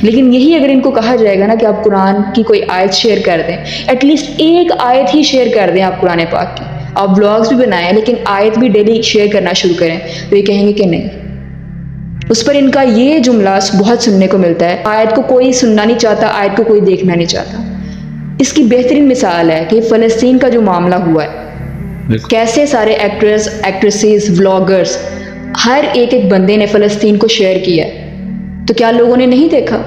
لیکن یہی اگر ان کو کہا جائے گا نا کہ آپ قرآن کی کوئی آیت شیئر کر دیں، ایٹ لیسٹ ایک آیت ہی شیئر کر دیں آپ قرآن پاک کی، آپ بلاگز بھی بنائیں لیکن آیت بھی ڈیلی شیئر کرنا شروع کریں، تو یہ کہیں گے کہ نہیں۔ اس پر ان کا یہ جملہ بہت سننے کو ملتا ہے، آیت کو کوئی سننا نہیں چاہتا، آیت کو کوئی دیکھنا نہیں چاہتا۔ اس کی بہترین مثال ہے کہ فلسطین کا جو معاملہ ہوا ہے، کیسے سارے ایکٹرز، ایکٹریسز، ولاگرز، ہر ایک بندے نے فلسطین کو شیئر کیا ہے، تو کیا لوگوں نے نہیں دیکھا؟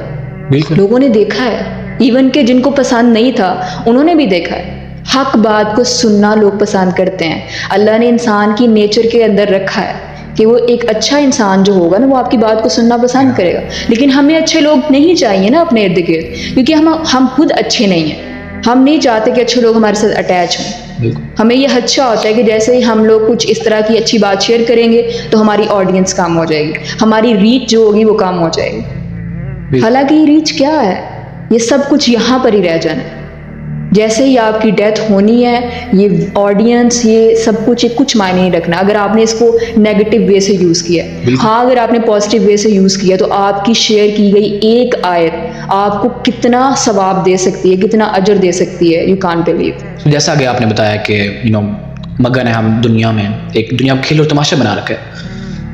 لوگوں نے دیکھا ہے، ایون کہ جن کو پسند نہیں تھا انہوں نے بھی دیکھا ہے۔ حق بات کو سننا لوگ پسند کرتے ہیں۔ اللہ نے انسان کی نیچر کے اندر رکھا ہے کہ وہ ایک اچھا انسان جو ہوگا نا وہ آپ کی بات کو سننا پسند کرے گا، لیکن ہمیں اچھے لوگ نہیں چاہیے نا اپنے ارد گرد، کیونکہ ہم خود اچھے نہیں ہیں۔ ہم نہیں چاہتے کہ اچھے لوگ ہمارے ساتھ اٹیچ ہوں۔ ہمیں یہ خدشہ ہوتا ہے کہ جیسے ہی ہم لوگ کچھ اس طرح کی اچھی بات شیئر کریں گے تو ہماری آڈینس کم ہو جائے گی، ہماری ریچ جو ہوگی وہ کم ہو جائے گی۔ حالانکہ یہ ریچ کیا ہے؟ یہ سب کچھ یہاں پر ہی رہ جانا ہے۔ جیسے ہی آپ کی ڈیتھ ہونی ہے، یہ آڈینس، یہ سب کچھ کچھ معنی نہیں رکھنا اگر آپ نے اس کو نیگیٹو وے سے یوز کیا ہے۔ ہاں اگر آپ نے پازیٹیو وے سے یوز کیا تو آپ کی شیئر کی گئی ایک آیت آپ کو کتنا ثواب دے سکتی ہے، کتنا اجر دے سکتی ہے، یو کانٹ بلیو۔ جیسا کہ آپ نے بتایا کہ مگن ہے ہم دنیا میں، ایک دنیا کو کھیل اور تماشا بنا رکھا ہے،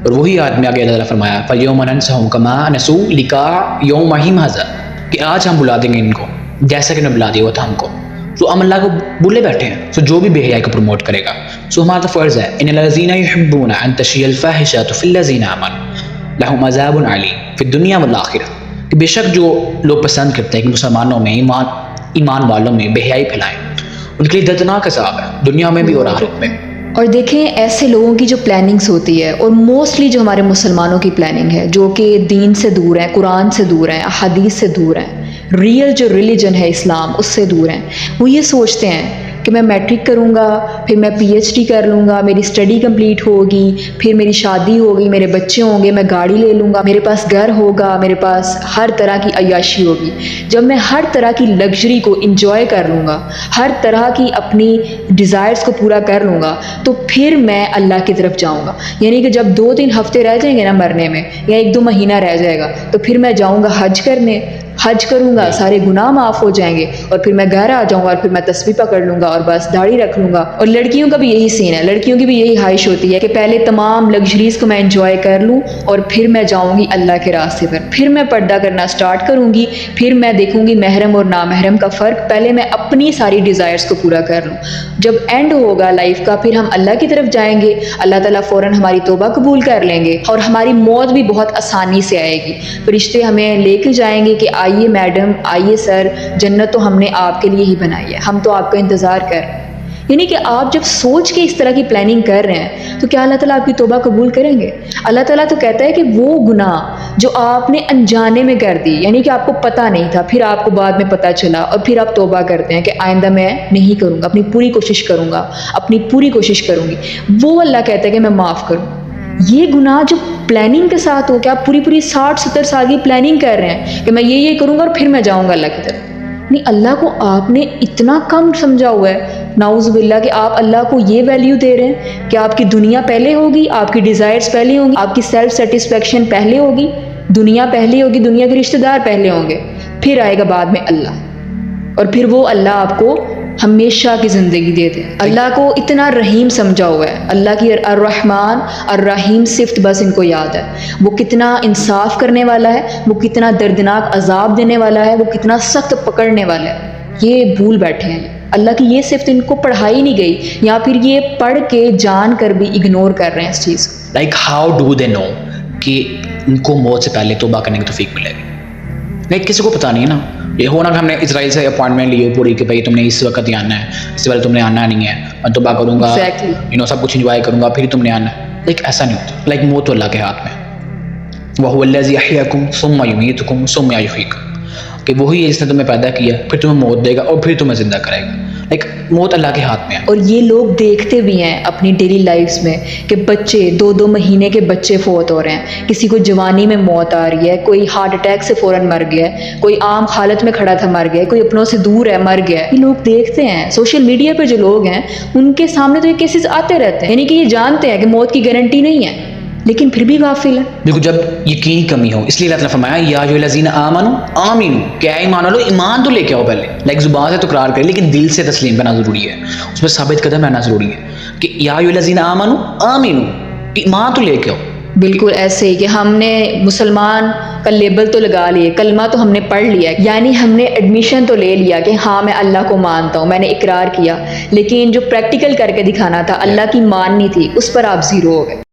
اور وہی آدمی آگے اللہ تعالیٰ فرمایا فَالْيَوْمَ نَنْسَهُمْ كَمَا نَسُوا لِقَاءَ يَوْمِهِمْ هَذَا، کہ آج ہم بلا دیں گے ان کو جیسا کہ انہوں نے بلا دیا ہوا تھا ہم کو۔ تو ہم اللہ کو بھولے بیٹھے ہیں، تو جو بھی بے حیائی کو پروموٹ کرے گا، سو ہمارا تو فرض ہے ان الذین یحبون ان تشیع الفاحشۃ فی الذین آمنوا لہم عذاب علیم فی الدنیا والآخرہ، کہ بے شک جو لوگ پسند کرتے ہیں کہ مسلمانوں میں، ایمان والوں میں بے حیائی پھیلائیں، ان کے لیے دردناک عذاب ہے دنیا میں بھی اور آخرت میں۔ اور دیکھیں ایسے لوگوں کی جو پلاننگز ہوتی ہے، اور موسٹلی جو ہمارے مسلمانوں کی پلاننگ ہے جو کہ دین سے دور ہیں، قرآن سے دور ہیں، حدیث سے دور ہیں، ریئل جو ریلیجن ہے اسلام اس سے دور ہیں، وہ یہ سوچتے ہیں کہ میں میٹرک کروں گا، پھر میں پی ایچ ڈی کر لوں گا، میری اسٹڈی کمپلیٹ ہوگی، پھر میری شادی ہوگی، میرے بچے ہوں گے، میں گاڑی لے لوں گا، میرے پاس گھر ہوگا، میرے پاس ہر طرح کی عیاشی ہوگی۔ جب میں ہر طرح کی لگژری کو انجوائے کر لوں گا، ہر طرح کی اپنی ڈیزائرز کو پورا کر لوں گا، تو پھر میں اللہ کی طرف جاؤں گا۔ یعنی کہ جب 2-3 ہفتے رہ جائیں گے نا مرنے میں، یا 1-2 مہینہ رہ جائے گا، تو پھر میں جاؤں گا حج کرنے، حج کروں گا، سارے گناہ معاف ہو جائیں گے، اور پھر میں گھر آ جاؤں گا، اور پھر میں تسبیح پکڑ لوں گا اور بس داڑھی رکھ لوں گا۔ اور لڑکیوں کا بھی یہی سین ہے، لڑکیوں کی بھی یہی خواہش ہوتی ہے کہ پہلے تمام لگژریز کو میں انجوائے کر لوں اور پھر میں جاؤں گی اللہ کے راستے پر، پھر میں پردہ کرنا سٹارٹ کروں گی، پھر میں دیکھوں گی محرم اور نامحرم کا فرق، پہلے میں اپنی ساری ڈیزائرز کو پورا کر لوں۔ جب اینڈ ہوگا لائف کا، پھر ہم اللہ کی طرف جائیں گے، اللہ تعالیٰ فوراً ہماری توبہ قبول کر لیں گے، اور ہماری موت بھی بہت آسانی سے آئے گی۔ فرشتے ہمیں لے کے جائیں گے کہ آئیے میڈم، آئیے سر، جنت تو ہم نے آپ کے لیے ہی بنائی ہے، ہم تو آپ کا انتظار کر رہے ہیں۔ یعنی کہ آپ جب سوچ کے اس طرح کی پلاننگ کر رہے ہیں تو کیا اللہ تعالیٰ آپ کی توبہ قبول کریں گے؟ اللہ تعالیٰ تو کہتا ہے کہ وہ گناہ جو آپ نے انجانے میں کر دی، یعنی کہ آپ کو پتہ نہیں تھا، پھر آپ کو بعد میں پتہ چلا، اور پھر آپ توبہ کرتے ہیں کہ آئندہ میں نہیں کروں گا، اپنی پوری کوشش کروں گا، اپنی پوری کوشش کروں گی، وہ اللہ کہتا ہے کہ میں معاف کروں۔ یہ گناہ جو پلاننگ کے ساتھ ہو، کہ آپ پوری 60-70 سال کی پلاننگ کر رہے ہیں کہ میں یہ کروں گا اور پھر میں جاؤں گا اللہ کی طرف، نہیں، اللہ کو آپ نے اتنا کم سمجھا ہوا ہے، نعوذ باللہ، کہ آپ اللہ کو یہ ویلیو دے رہے ہیں کہ آپ کی دنیا پہلے ہوگی، آپ کی ڈیزائرز پہلے ہوں گی، آپ کی سیلف سیٹسفیکشن پہلے ہوگی، دنیا پہلے ہوگی، دنیا کے رشتہ دار پہلے ہوں گے، پھر آئے گا بعد میں اللہ، اور پھر وہ اللہ آپ کو ہمیشہ کی زندگی دے دے۔ اللہ کو اتنا رحیم سمجھا ہوا ہے، اللہ کی الرحمن الرحیم صفت بس ان کو یاد ہے، وہ کتنا انصاف کرنے والا ہے، وہ کتنا دردناک عذاب دینے والا ہے، وہ کتنا سخت پکڑنے والا ہے، یہ بھول بیٹھے ہیں۔ اللہ کی یہ صفت ان کو پڑھائی نہیں گئی، یا پھر یہ پڑھ کے جان کر بھی اگنور کر رہے ہیں اس چیز کو۔ لائک ہاؤ ڈو دے نو کہ ان کو موت سے پہلے توبہ کرنے کی توفیق ملے گی؟ نہیں، کسی کو پتہ نہیں ہے نا۔ یہ ہونا کہ ہم نے اسرائیل سے اپوائنٹمنٹ لی پوری کہ بھائی تم نے اس وقت ہی آنا ہے، اس سے پہلے تم نے آنا نہیں ہے، میں توبہ کروں گا، سب کچھ انجوائے کروں گا، پھر تم نے آنا ہے۔ لائک ایسا نہیں ہوتا، لائک موت تو اللہ کے ہاتھ میں۔ وَهُوَ الَّذِي يَحْيِيكُمْ ثُمَّ يُمِيتُكُمْ ثُمَّ يُحْيِيكُمْ، کہ وہی ہے جس نے تمہیں پیدا کیا، پھر تمہیں موت دے گا اور پھر تمہیں زندہ کرے گا۔ لائک موت اللہ کے ہاتھ میں ہے۔ اور یہ لوگ دیکھتے بھی ہیں اپنی ڈیلی لائفز میں کہ بچے 2-2 مہینے کے بچے فوت ہو رہے ہیں، کسی کو جوانی میں موت آ رہی ہے، کوئی ہارٹ اٹیک سے فوراً مر گیا ہے، کوئی عام حالت میں کھڑا تھا مر گیا ہے، کوئی اپنوں سے دور ہے مر گیا ہے۔ یہ لوگ دیکھتے ہیں، سوشل میڈیا پہ جو لوگ ہیں ان کے سامنے تو یہ کیسز آتے رہتے ہیں، یعنی کہ یہ جانتے ہیں کہ موت کی گارنٹی نہیں ہے، لیکن پھر بھی غافل ہے. دیکھو جب یقین کی کمی ہو اس لیے اللہ تعالیٰ نے فرمایا یا ایھا الذین آمنوا آمنوا کہ اے ایمان والو ایمان تو لے کے آؤ پہلے. لائک زبان سے تو اقرار کرے لیکن دل سے تسلیم کرنا ضروری ہے, اس میں ثابت قدم رہنا ضروری ہے کہ یا ایھا الذین آمنوا آمنوا ایمان تو لے کے آؤ. بالکل ایسے ہی کہ ہم نے مسلمان کا لیبل تو لگا لیے, کلمہ تو ہم نے پڑھ لیا, یعنی ہم نے ایڈمیشن تو لے لیا کہ ہاں میں اللہ کو مانتا ہوں, میں نے اقرار کیا, لیکن جو پریکٹیکل کر کے دکھانا تھا اللہ کی ماننی تھی, اس پر آپ زیرو ہو گئے.